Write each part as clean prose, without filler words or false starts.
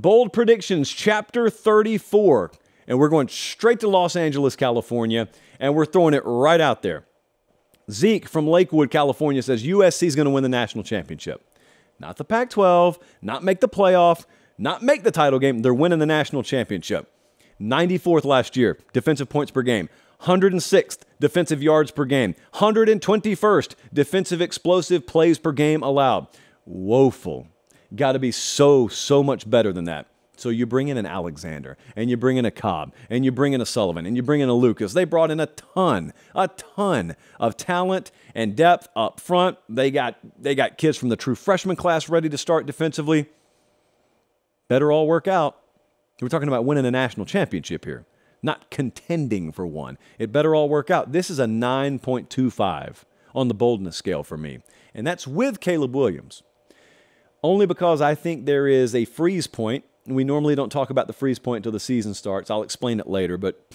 Bold Predictions, Chapter 34. And we're going straight to Los Angeles, California, and we're throwing it right out there. Zeke from Lakewood, California says USC is going to win the national championship. Not the Pac-12, not make the playoff, not make the title game. They're winning the national championship. 94th last year, defensive points per game. 106th defensive yards per game. 121st defensive explosive plays per game allowed. Woeful. Got to be so much better than that. So you bring in an Alexander, and you bring in a Cobb, and you bring in a Sullivan, and you bring in a Lucas. They brought in a ton of talent and depth up front. They got kids from the true freshman class ready to start defensively. Better all work out. We're talking about winning a national championship here, not contending for one. It better all work out. This is a 9.25 on the boldness scale for me, and that's with Caleb Williams. Only because I think there is a freeze point. We normally don't talk about the freeze point until the season starts. I'll explain it later, but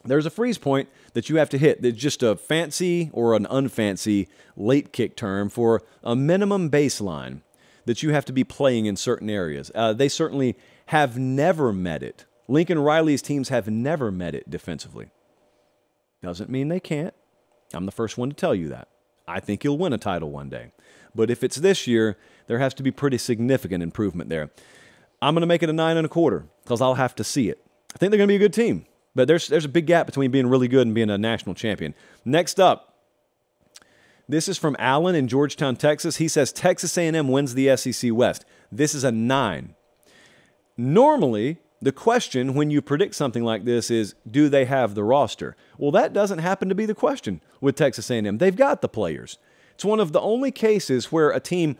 there's a freeze point that you have to hit. That's just a fancy or an unfancy late kick term for a minimum baseline that you have to be playing in certain areas. They certainly have never met it. Lincoln Riley's teams have never met it defensively. Doesn't mean they can't. I'm the first one to tell you that. I think he'll win a title one day. But if it's this year, there has to be pretty significant improvement there. I'm going to make it a 9.25 because I'll have to see it. I think they're going to be a good team, but there's a big gap between being really good and being a national champion. Next up, this is from Allen in Georgetown, Texas. He says Texas A&M wins the SEC West. This is a 9. Normally, the question when you predict something like this is, do they have the roster? Well, that doesn't happen to be the question with Texas A&M. They've got the players. It's one of the only cases where a team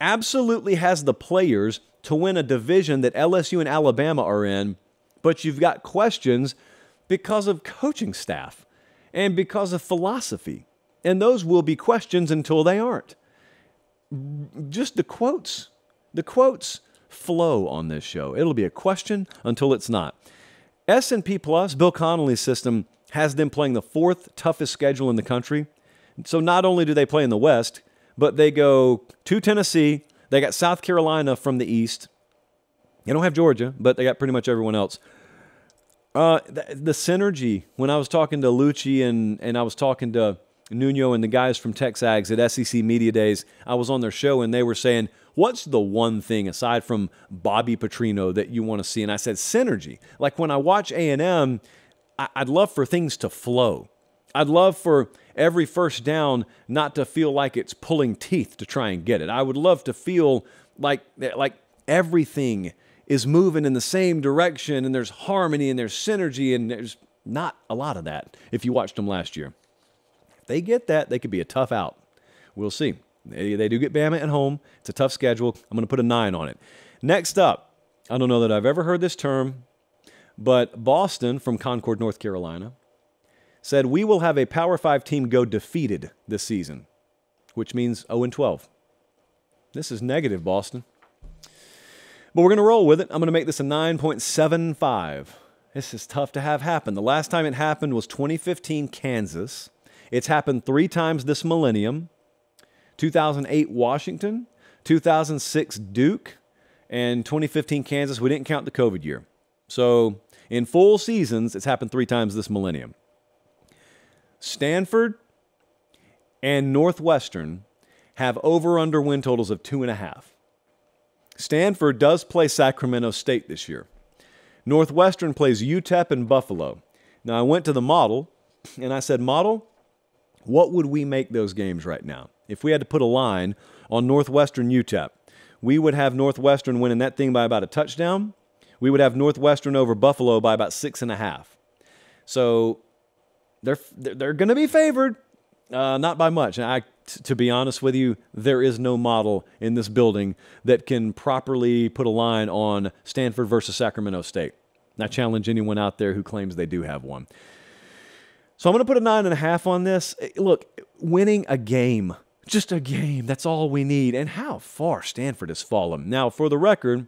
absolutely has the players to win a division that LSU and Alabama are in, but you've got questions because of coaching staff and because of philosophy. And those will be questions until they aren't. Just the quotes flow on this show. It'll be a question until it's not. S&P Plus, Bill Connolly's system, has them playing the 4th toughest schedule in the country. So not only do they play in the West, but they go to Tennessee. They got South Carolina from the East. They don't have Georgia, but they got pretty much everyone else. The synergy, when I was talking to Lucci and I was talking to Nuno and the guys from TexAgs at SEC Media Days, I was on their show and they were saying, what's the one thing aside from Bobby Petrino that you want to see? And I said, synergy. Like when I watch A&M, I'd love for things to flow. I'd love for every first down not to feel like it's pulling teeth to try and get it. I would love to feel like everything is moving in the same direction and there's harmony and there's synergy, and there's not a lot of that if you watched them last year. If they get that, they could be a tough out. We'll see. They do get Bama at home. It's a tough schedule. I'm going to put a 9 on it. Next up, I don't know that I've ever heard this term, but Boston from Concord, North Carolina, said we will have a Power 5 team go defeated this season, which means 0-12. This is negative, Boston. But we're going to roll with it. I'm going to make this a 9.75. This is tough to have happen. The last time it happened was 2015 Kansas. It's happened 3 times this millennium. 2008 Washington, 2006 Duke, and 2015 Kansas. We didn't count the COVID year. So in full seasons, it's happened 3 times this millennium. Stanford and Northwestern have over-under win totals of 2.5. Stanford does play Sacramento State this year. Northwestern plays UTEP and Buffalo. Now, I went to the model, and I said, model, what would we make those games right now? If we had to put a line on Northwestern UTEP, we would have Northwestern winning that thing by about a touchdown. We would have Northwestern over Buffalo by about 6.5. So they're going to be favored, not by much. And to be honest with you, there is no model in this building that can properly put a line on Stanford versus Sacramento State. And I challenge anyone out there who claims they do have one. So I'm going to put a 9.5 on this. Look, winning a game, just a game, that's all we need. And how far Stanford has fallen. Now, for the record,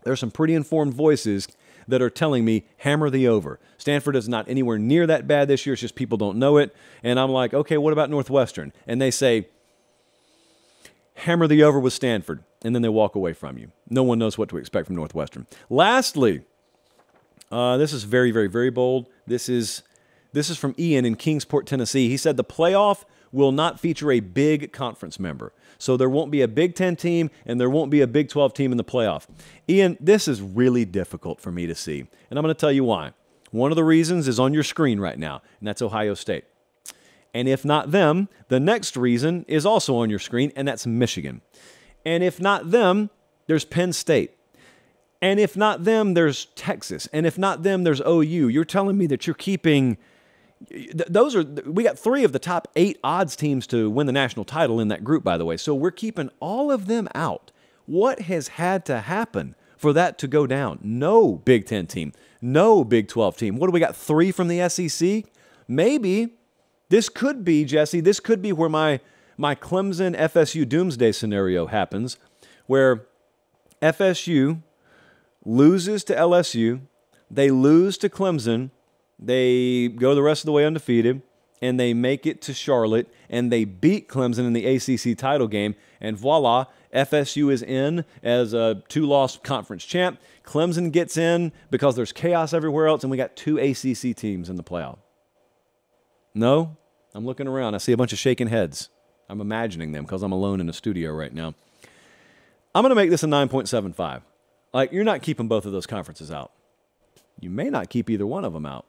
there's some pretty informed voices that are telling me, hammer the over. Stanford is not anywhere near that bad this year. It's just people don't know it. And I'm like, okay, what about Northwestern? And they say, hammer the over with Stanford. and then they walk away from you. No one knows what to expect from Northwestern. Lastly, this is very, very, very bold. This is from Ian in Kingsport, Tennessee. He said the playoff will not feature a big conference member. So there won't be a Big Ten team and there won't be a Big 12 team in the playoff. Ian, this is really difficult for me to see. And I'm going to tell you why. One of the reasons is on your screen right now, and that's Ohio State. And if not them, the next reason is also on your screen, and that's Michigan. And if not them, there's Penn State. And if not them, there's Texas. And if not them, there's OU. You're telling me that you're keeping... we got 3 of the top 8 odds teams to win the national title in that group, by the way. So we're keeping all of them out. What has had to happen for that to go down? No Big Ten team. No Big 12 team. What do we got? 3 from the SEC? Maybe. This could be, Jesse, this could be where my Clemson FSU doomsday scenario happens, where FSU loses to LSU, they lose to Clemson, they go the rest of the way undefeated, and they make it to Charlotte, and they beat Clemson in the ACC title game, and voila, FSU is in as a 2-loss conference champ. Clemson gets in because there's chaos everywhere else, and we got 2 ACC teams in the playoff. No? I'm looking around. I see a bunch of shaking heads. I'm imagining them because I'm alone in the studio right now. I'm going to make this a 9.75. Like, you're not keeping both of those conferences out. You may not keep either one of them out.